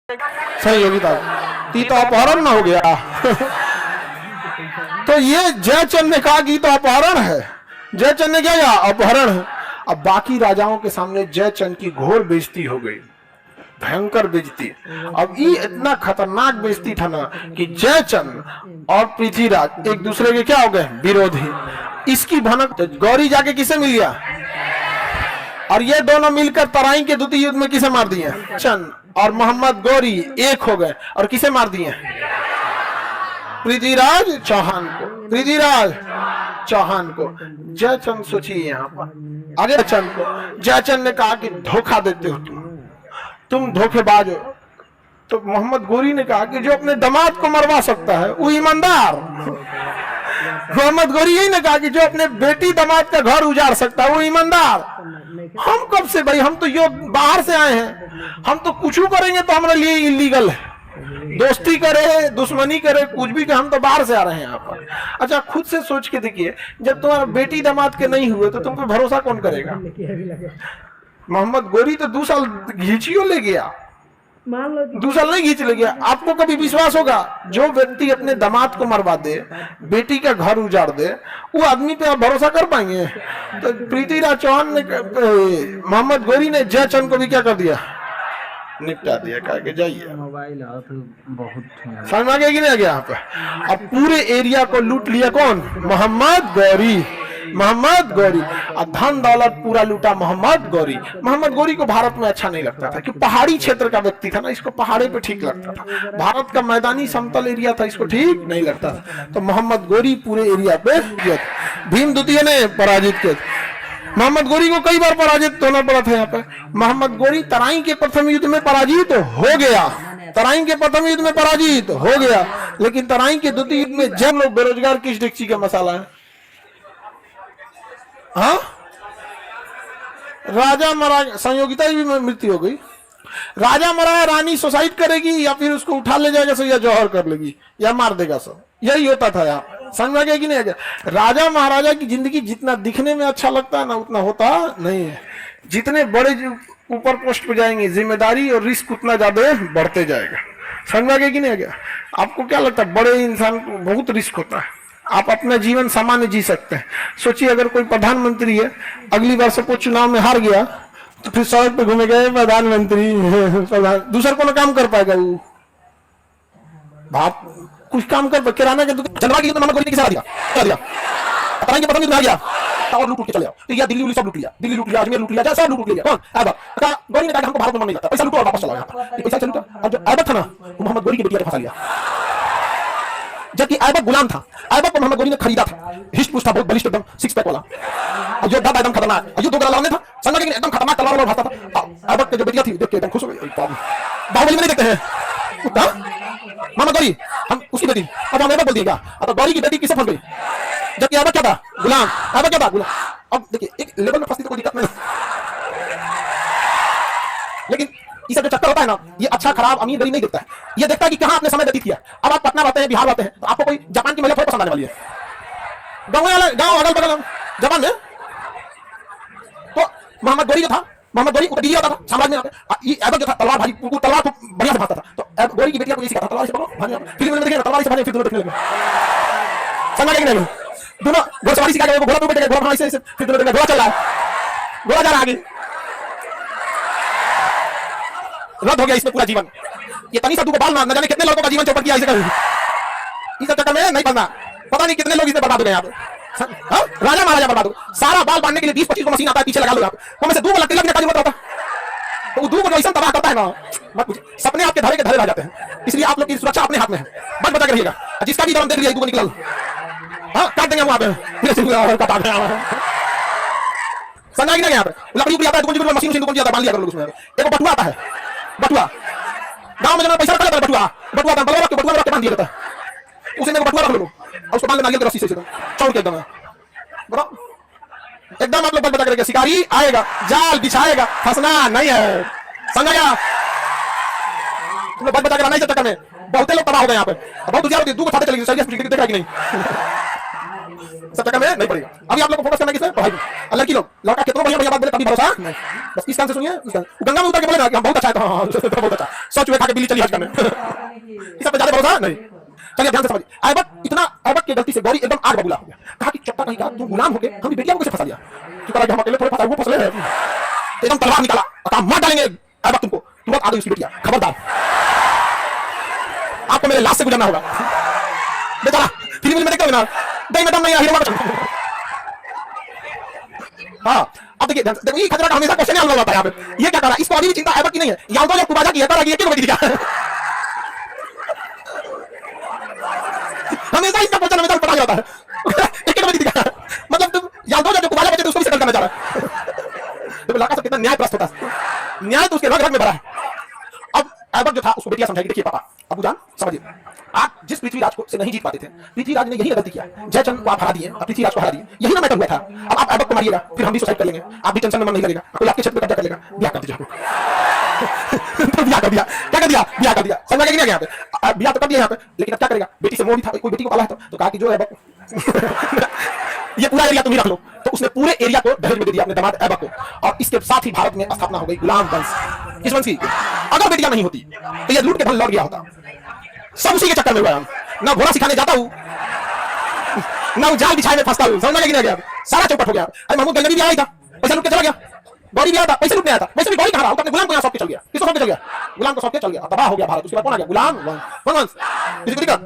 सही होगी तो अपहरण ना हो गया। तो ये जयचंद ने कहा कि तो अपहरण है, जयचंद ने क्या किया, अपहरण है। अब बाकी राजाओं के सामने जयचंद की घोर बेइज्जती हो गई, भयंकर बेइज्जती। अब ये इतना खतरनाक बेइज्जती था ना कि जयचंद और पृथ्वीराज एक दूसरे के क्या हो गए, विरोधी। इसकी भनक गौरी जाके किसे मिल गया, और ये दोनों मिलकर तराई के द्वितीय युद्ध में किसे मार दिए, चंद और मोहम्मद गौरी एक हो गए और किसे मार दिए, पृथ्वीराज चौहान को, पृथ्वीराज चौहान को। जयचंद सोचिए यहाँ पर आगे चंद को, जयचंद ने कहा कि धोखा देते हो तुम धोखेबाज हो। तो मोहम्मद गौरी ने कहा कि जो अपने दामाद को मरवा सकता है वो ईमानदार। मोहम्मद गौरी यही ने कहा कि जो अपने बेटी दामाद का घर उजाड़ सकता है वो ईमानदार। हम कब से भाई, हम तो यो बाहर से आए हैं, हम तो कुछ करेंगे तो हमारे लिए इलीगल है, दोस्ती करे दुश्मनी करे कुछ भी, हम तो बाहर से आ रहे हैं यहाँ पर। अच्छा खुद से सोच के देखिए, जब तुम्हारा बेटी दामाद के नहीं हुए तो तुम पे भरोसा कौन करेगा। मोहम्मद गौरी तो 2 साल घींचियो ले गया, 2 साल नहीं घींच ले गया। आपको कभी विश्वास होगा जो व्यक्ति अपने दामाद को मरवा दे, बेटी का घर उजाड़ दे, वो आदमी पे आप भरोसा कर पाएंगे। तो पृथ्वीराज चौहान ने, मोहम्मद गौरी ने जयचंद को भी क्या कर दिया, निपटा दिया, कहा कि जाइए। मोबाइल बहुत समझ आ गया कि नहीं आ गया यहाँ पे। अब पूरे एरिया को लूट लिया कौन, मोहम्मद गौरी, मोहम्मद गौरी। और धन दौलत पूरा लूटा मोहम्मद गौरी। मोहम्मद गौरी को भारत में अच्छा नहीं लगता था, क्योंकि पहाड़ी क्षेत्र का व्यक्ति था ना, इसको पहाड़े पे ठीक लगता था। भारत का मैदानी समतल एरिया था, इसको ठीक नहीं लगता था। तो मोहम्मद गौरी पूरे एरिया पे भीम द्वितीय ने पराजित किया। मोहम्मद गौरी को कई बार पराजित होना पड़ा था यहाँ पे। मोहम्मद गौरी तराई के प्रथम युद्ध में पराजित हो गया, तराई के प्रथम युद्ध में पराजित हो गया, लेकिन तराई के द्वितीय युद्ध में जब लोग बेरोजगार किस डेक्ची का मसाला है, हाँ राजा मरा, संयोगिता की भी मृत्यु हो गई। राजा मरा, रानी सुसाइड करेगी या फिर उसको उठा ले जाएगा सब, या जौहर कर लेगी या मार देगा सब, यही होता था यहाँ। समझ में गया कि नहीं? राजा महाराजा की जिंदगी जितना दिखने में अच्छा लगता है ना, उतना होता नहीं है। जितने बड़े ऊपर पोस्ट पे जाएंगे, जिम्मेदारी और रिस्क उतना ज्यादा बढ़ते जाएगा। समझ में गया कि नहीं गया? आपको क्या लगता है, बड़े इंसान को बहुत रिस्क होता है। आप अपना जीवन सामान्य जी सकते हैं। सोचिए अगर कोई प्रधानमंत्री है, अगली बार सपोज चुनाव में हार गया, तो फिर सड़क पे घूमे गए प्रधानमंत्री, दूसरा कौन काम कर पाएगा? वो बात कुछ काम कर, किराना के जनवा की मोहम्मद गौरी ने किसे दिया, पता नहीं पता नहीं गया और लूट के चले जाओ। तो या दिल्ली सब लूट लिया, दिल्ली लूट लिया, अजमेर लूट लिया, सब लूट लिया। कौन? ऐबक। गौरी ने कहा हमको भारत में मन नहीं लगता, पैसा लूटो और वापस चलो यहाँ। पैसा लूटा, और जो ऐबक था ना, वो मोहम्मद गौरी की बेटिया ने फंसा लिया। जबकि ऐबक गुलाम था, ऐबक को मोहम्मद गौरी ने खरीदा था। हिस्ट पुष्ट था, बहुत बलिष्ठ एकदम, 6 पैक वाला, और योद्धा था एकदम खतरनाक, और युद्ध लड़ने था, संग लेकिन एकदम खतरनाक तलवार भाता था। ऐबक की जो बेटिया थी देख के एकदम खुश हो गई। बाहुबली में नहीं देखते हैं मोहम्मद गौरी, हम उसकी बेटी, अब हम ऐबक बोल दिएगा। अब गौरी की बेटी किसे फंस गई, जबकि ऐबक क्या था, गुलाम। ऐबक क्या था, गुलाम। अब देखिए एक लेवल में फंसती तो कोई दिक्कत नहीं, लेकिन ये जो चक्कर होता है ना, ये अच्छा खराब अमीर गरीब नहीं देखता है, ये देखता है कि कहां आपने समय व्यतीत किया। अब आप पटना रहते हैं, बिहार रहते हैं, तो आपको कोई जापान की महिला थोड़ी पसंद आने वाली है। गाँव अगल बगल जापान में, तो मोहम्मद गौरी जो था, मोहम्मद गौरी ऊपर होता था साम्राज्य में, ये ऐबक जो था तलवार भारी, तलवार को बढ़िया से भागता था। तो गौरी की बेटियां को ये सिखाता था, तलवार से पकड़ो भागो, फिल्म में देखिए तलवार से भागने, फिर दोनों देखने लगे। समझ गए कि नहीं? दोनों घोड़सवारी सिखा के घोड़ा पे बैठे, घोड़ा भाई से फिर दोनों घोड़ा चल रहा है, घोड़ा जा रहा आगे। रद्द हो गया इसमें पूरा जीवन। ये तनी सा दूको बाल न जाने कितने लोगों का जीवन चौपट किया इस चक्कर में नहीं पड़ना, पता नहीं कितने लोग इसमें बर्बाद हो गए यहाँ पे। राजा महाराजा बर्बाद हो, सारा बाल बांधने के लिए 20-25 को मशीन आता है, पीछे लगा लो आप, वो में से 2 को तिलक का जरूरत होता, तो वो 2 को जो ऐसा तबाह करता है ना, मत पूछिए, सपने आपके धरे के धरे रह जाते हैं। इसलिए आप लोग की सुरक्षा अपने हाथ में है, बच बचा के रहिएगा। जिसका भी दम देख लिया 2 को निकल, हाँ काट देंगे वहां पे, समझा कि नहीं? यहाँ पे लकड़ी भी आता है, मशीन से आता, बांध लिया करो उसमें। एक बटुआ आता है, बटुआ गांव में जब पैसा रखा जाता है, बटुआ बटुआ रख के बांध दिया जाता है, उसे बटुआ रख लो और उसको बांध नारियल की रस्सी से चौड़ के एकदम एकदम आप लोग बच बचा करेंगे। शिकारी आएगा, जाल बिछाएगा, फंसना नहीं है। समझा गया? तुम लोग बच बचा कर नहीं चक्कर में बहुत लोग तबाह हो गए यहाँ पे, बहुत होती है, 2 को छाते चलेंगे, देखा कि नहीं? सब चक्कर में नहीं पड़ेगा। अभी आप लोग को फोकस करना किसमें? पढ़ाई में। लड़की लोग लड़का कितना बढ़िया बात बोले कभी भरोसा नहीं। बस इस कान से सुनिए, गंगा में उतर के बोले ना कि हम बहुत अच्छा है, हाँ बहुत अच्छा, 100 चूहे खा के बिल्ली चली हज करने, इस सब पे ज्यादा भरोसा नहीं। चलिए ध्यान से समझिए। ऐबक की गलती से गौरी एकदम आग बबूला हो गया। कहा कि चट्टा कहीं का तुम गुलाम होके हम बेटिया को कैसे फंसा दिया? कि हम अकेले थोड़े फंसा, वो फंसले हैं। एकदम तलवार निकाला, कहा मार डालेंगे ऐबक तुमको, तुम बहुत आ गई उसकी बेटिया, खबरदार आपको मेरे लाश से गुजरना होगा। बेचारा फिल्म में देखते हो ना, दही में दम नहीं है, हीरो का। हाँ अब देखिए देखो, ये खतरा का हमेशा क्वेश्चन हम लोग आता है यहाँ पे। ये क्या कर रहा है? इसको अभी भी चिंता ऐबक की नहीं है। यहाँ तो जब कुबाजा की है कर ये क्यों बेटी दिया? हमेशा इसका क्वेश्चन हमेशा पता जाता है। एक बेटी दिया मतलब तुम यहाँ तो जब कुबाजा बचे तो उसको भी सेटल करना चाह रहा है। तो लड़का सब कितना न्यायप्रस्त होता है, न्याय तो उसके रग रग में भरा है। अब ऐबक जो था उसको बेटियां समझाएगी, देखिए पापा अबू जान समझिए, आप जिस पृथ्वीराज को से नहीं जीत पाते थे, पृथ्वीराज ने यही गलती किया, जयचंद को आप हरा दिए, पृथ्वीराज को हरा दिए, यही ना मैटर हुआ था। अब आप ऐबक को मारिएगा, फिर हम भी सुसाइड कर लेंगे, आप भी टेंशन में मन नहीं लगेगा, कोई आपके क्षेत्र में कब्जा कर लेगा, ब्याह कर दीजिए। तो ब्याह कर दिया, क्या कर दिया? ब्याह कर दिया। समझ गया यहाँ पे? ब्याह तो कर दिया यहाँ पे, लेकिन अब क्या करेगा? बेटी से मोह भी था, कोई बेटी को पाला है तो कहा कि जो ऐबक ये पूरा एरिया तुम ही रख लो। तो उसने पूरे एरिया को दहेज में दे दिया अपने दामाद ऐबक को, और इसके साथ ही भारत में स्थापना हो गई गुलाम वंश। किस वंश की? अगर बेटियां नहीं होती तो ये लूट के धन लौट गया होता। सब उसी के चक्कर में हुआ है। ना घोड़ा सिखाने जाता हूँ, ना जाल बिछाए में फंसता हूँ। समझ में गया? सारा चौपट हो गया। अरे महमूद गंजनवी भी आया था, पैसा लूट के चला गया। गौरी भी आया था, पैसे लूटने आया था। वैसे भी गौरी कहाँ रहा? अपने गुलाम को यहाँ सौंप के चल गया। किसको सौंप के चल गया? गुलाम को सौंप के चल गया, तबाह हो गया भारत। उसके बाद कौन आ गया? गुलाम वंश। किसी को दिक्कत?